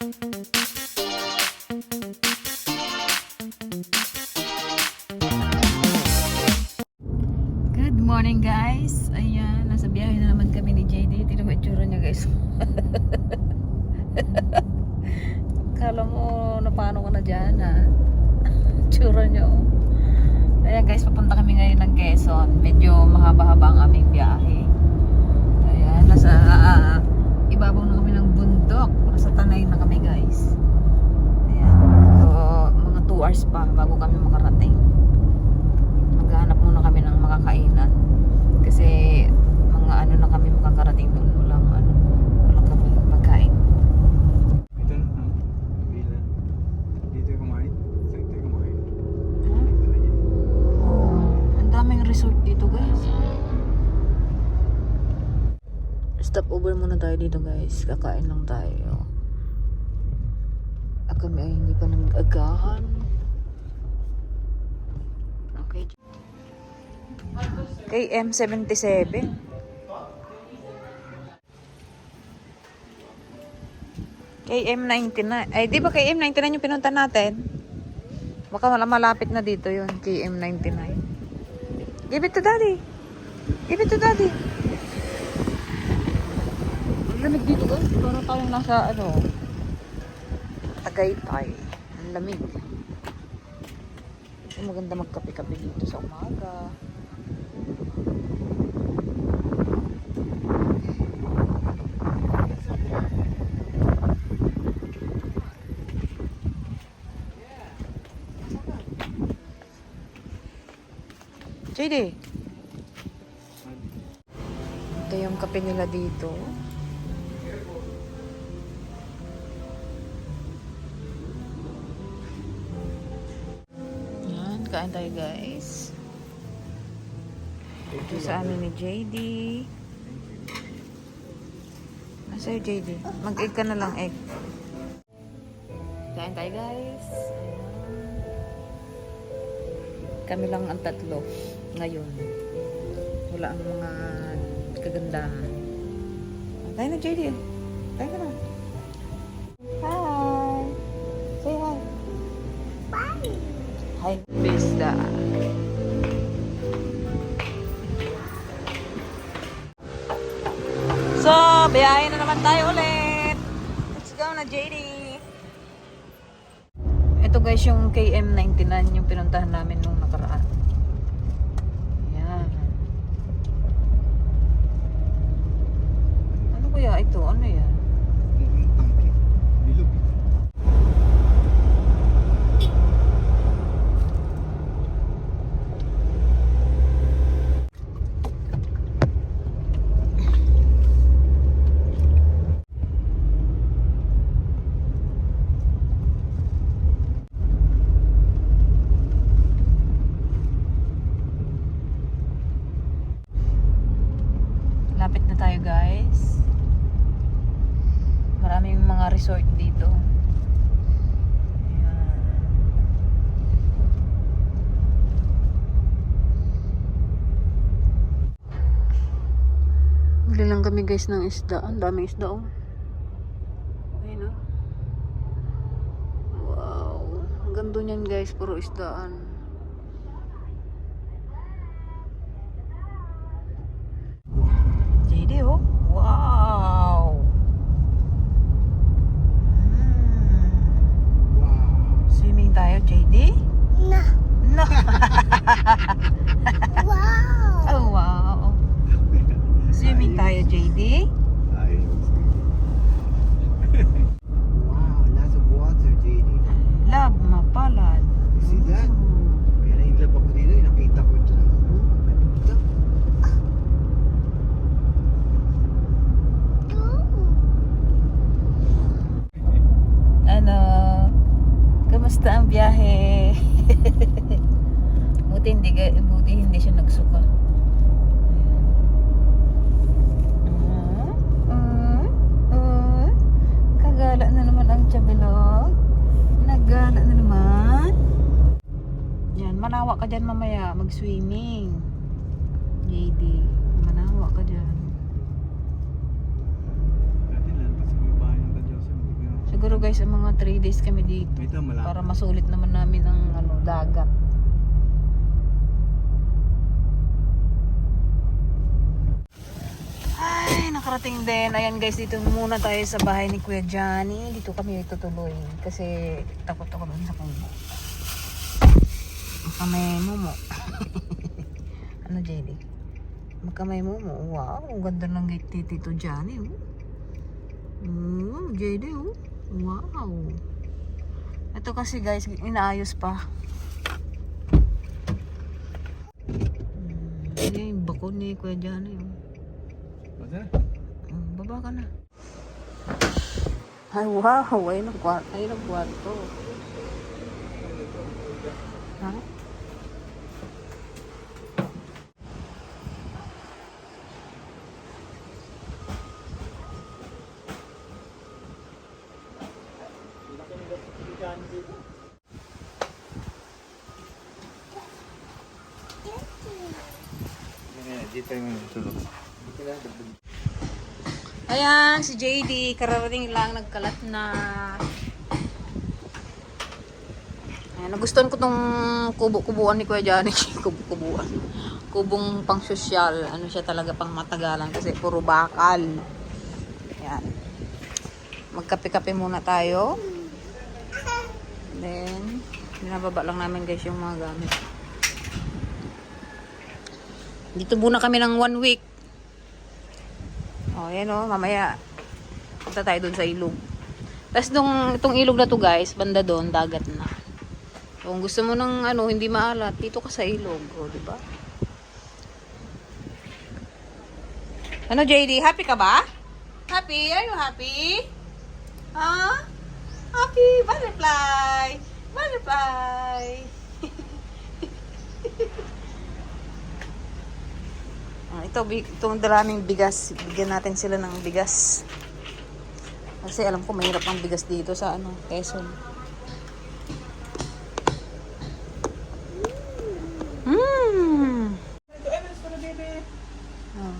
Good morning guys. Ayan, nasa biyahe na naman kami ni JD. Tingnan mo itsura niya guys. Kala mo na paano ka na dyan ha. Itsura niya oh. Ayan guys, papunta kami ngayon ng Quezon. Medyo mahaba-haba ang aming biyahe. Ayan, nasa ibabaw na kami ng bundok. Nasa Tanay na kami guys. Ayan, so mga 2 hours pa bago kami makarating. Maghahanap muna kami ng makakainan kasi mga ano na kami makakarating doon, walang kami pagkain. Ito na, bila. Dito kumain. Dito kumain. Ang daming resort dito guys. Stop over muna tayo dito guys, kakain lang tayo. Kami ay hindi pa nag-agahan. Okay. KM77. KM99. Ay, di ba KM99 yung pinunta natin? Baka malapit na dito yun. KM99. Give it to daddy. Give it to daddy. Ang lamig dito guys. Parang tayong nasa Tagaytay. Ang lamig. Maganda magkape-kape dito sa umaga. JD. Ito yung kape nila dito. Yan, kain tayo guys. Ito sa amin ni JD. Nasa yung JD? Mag-egg ka na lang, egg. Kain tayo guys. Kami lang ang tatlo ngayon. Wala ang mga kagandahan. Tayo na JD. Tayo ka na. Hi. Say hi. Bye. Hi. Pista. So, biyahe na naman tayo ulit. Let's go na JD. Ito guys yung KM99 yung pinuntahan namin nung nakaraan. Ayan. Ano kaya ito? Ano yan? Tangke. Bilog. Lapit na tayo guys. Maraming mga resort dito. Ayan. Bili lang kami guys ng isda. Ang daming isda oh. Ayun oh. Wow. Ang ganda niyan guys. Puro isdaan. JD oh. Wow. Wow. Swimming tayo, JD? No. No. Wow. Oh, wow. Swimming tayo, JD? Ayos. Wow, lots of water, JD. Love, mapalad. You see that? Kaya na-inlove ako dito, nakita ko ito. Ganda. Ano? Kamusta ang biyahe? Buti hindi siya nagsuka. Kagala na naman ang tiyabilog. Nagala na naman. Yan, manawa ka dyan mamaya. Mag-swimming. JD, manawa ka dyan. Dati lang, kasi may bahay ng Diyos. Siguro guys, mga 3 days kami dito. Ito malapit. Para masulit naman namin ang dagat. Ay, nakarating din. Ayan guys, dito muna tayo sa bahay ni Kuya Johnny. Dito kami tutuloy. Kasi takot ako doon sa kubo. Magkamay mo. Ano, JD? Magkamay mo. Wow, ang ganda ng gate ni Tito Johnny. Oh, JD, oh. Wow. Ito kasi guys, inaayos pa. Ayan yung bako ni Kuya Johnny. Baba ka na. Ay, wow. Ayun ang kwarto. Ha? Dito yung tulog. Ayan, si JD, kararating lang, nagkalat na. Ayan, nagustuhan ko tong kubo-kubuan ni Kuya Johnny. Kubo-kubuan. Kubong pang sosyal. Ano siya talaga, pang matagalan kasi puro bakal. Ayan. Magkape-kape muna tayo. Then, binababa lang namin guys yung mga gamit. Dito muna kami ng 1 week. Oh, yan oh, mamaya punta tayo doon sa ilog. Tapos itong ilog na to guys, banda doon, dagat na. So, kung gusto mo ng hindi maalat, dito ka sa ilog, oh, di ba? Ano JD, happy ka ba? Happy? Are you happy? Huh? Happy? Butterfly! Butterfly! Itong dalaming bigas. Bigyan natin sila ng bigas. Kasi alam ko mahirap ang bigas dito sa Quezon.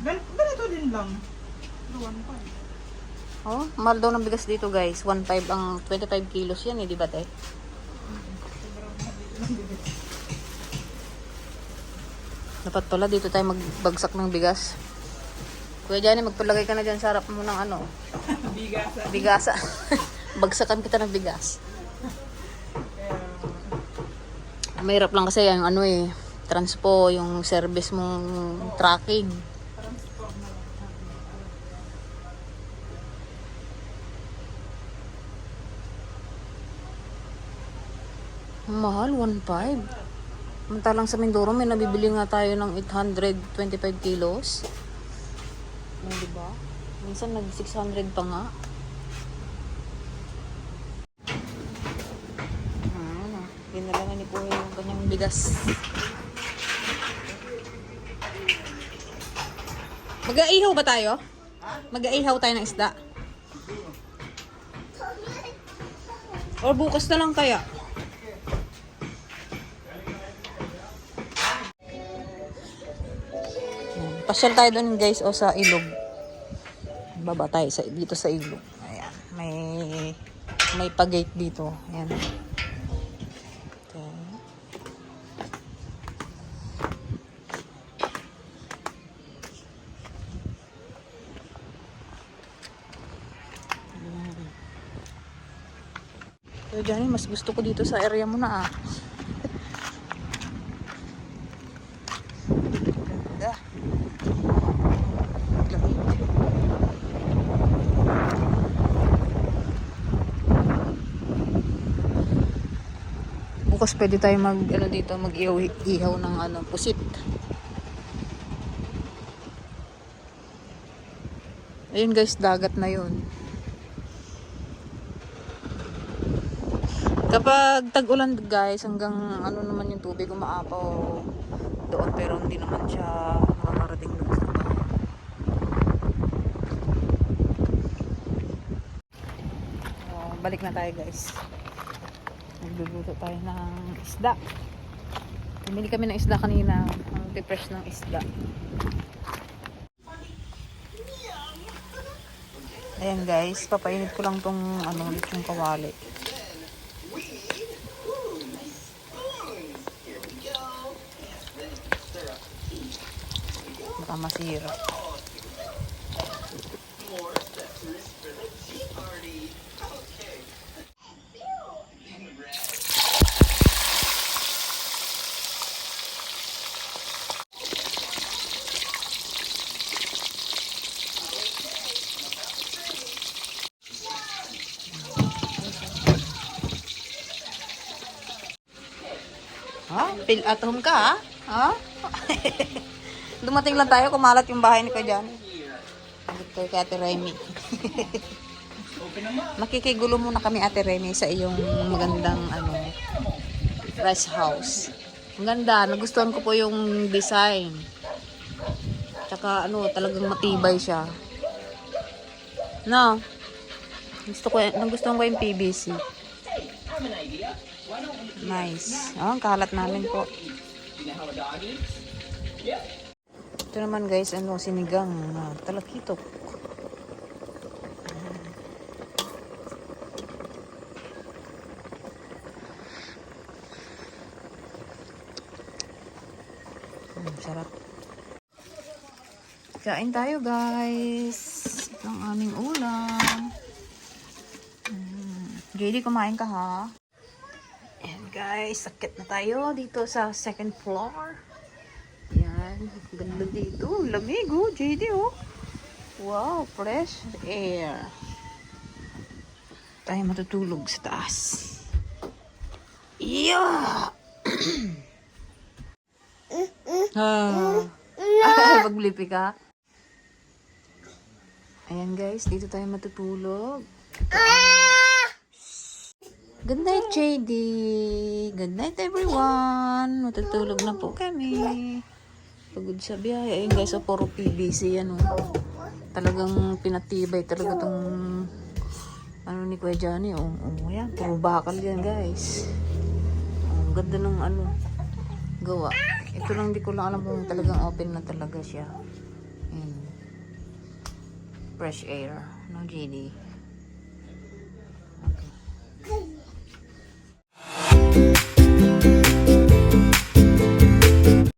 Ganito din lang. 1.5. Oh, mahal daw ng bigas dito guys. 1.5 ang 25 kilos yan di ba te? Dapat pala dito tayo magbagsak ng bigas. Kuya Johnny, magpalagay ka na dyan sa harap mo ng Bigasa. bigasa. Bagsakan kita ng bigas. Mahirap lang kasi yung transpo, yung service mong tracking. Mahal, 1.5. Samantalang sa Mindoro, may nabibili nga tayo ng 825 kilos. Diba? Minsan nag 600 pa nga. Ginalangan ni Kuya yung kanyang bigas. Mag-aihaw ba tayo? Mag-aihaw tayo ng isda? Or bukas na lang kaya? Pasyal tayo doon guys sa ilog. Baba tayo dito sa ilog. Ayan, may pa-gate dito. Ayan. Okay. So Johnny, mas gusto ko dito sa area mo na Ganda. Bukas pwede tayo mag-ihaw ng pusit. Ayun guys, dagat na yun. Kapag tag-ulan guys, hanggang naman yung tubig umaapaw doon, pero hindi naman siya makakarating doon sa bahay. Balik na tayo guys. Nagluluto tayo ng isda. Bumili kami ng isda kanina. Ang fresh ng isda. Ayan guys, papainit ko lang tong lechong kawali. Baka masira. Ha? Feel at home ka, ha? Dumating lang tayo, kumalat yung bahay ni Kuya Johnny. Ito kay Ate Remy. Makikigulo muna kami, Ate Remy, sa iyong magandang rest house. Ang ganda, nagustuhan ko po yung design. Tsaka talagang matibay siya. No? Nagustuhan ko yung PVC. Nice. Oh, ang kalat namin po. Ito naman guys, sinigang na talakitok. Sarap. Kain tayo guys. Ito ang aming ulam. JD, kumain ka ha? Ayan guys, sakit na tayo dito sa second floor. Ayan, ganda dito. Lamig oh, JD oh. Wow, fresh air. Tayo matutulog sa taas. Yeah! Paglipi ka. Ayan guys, dito tayo matutulog. Good night, JD. Good night, everyone. Matutulog na po kami. Pagod sa biyahe. Ayun guys, puro PVC yan. Talagang pinatibay talaga tong ni Kuya Johnny. Ayan, puro bakal yan guys. Ang ganda ng gawa. Ito lang, di ko lang alam kung talagang open na talaga siya. Ayan. Fresh air. No, JD?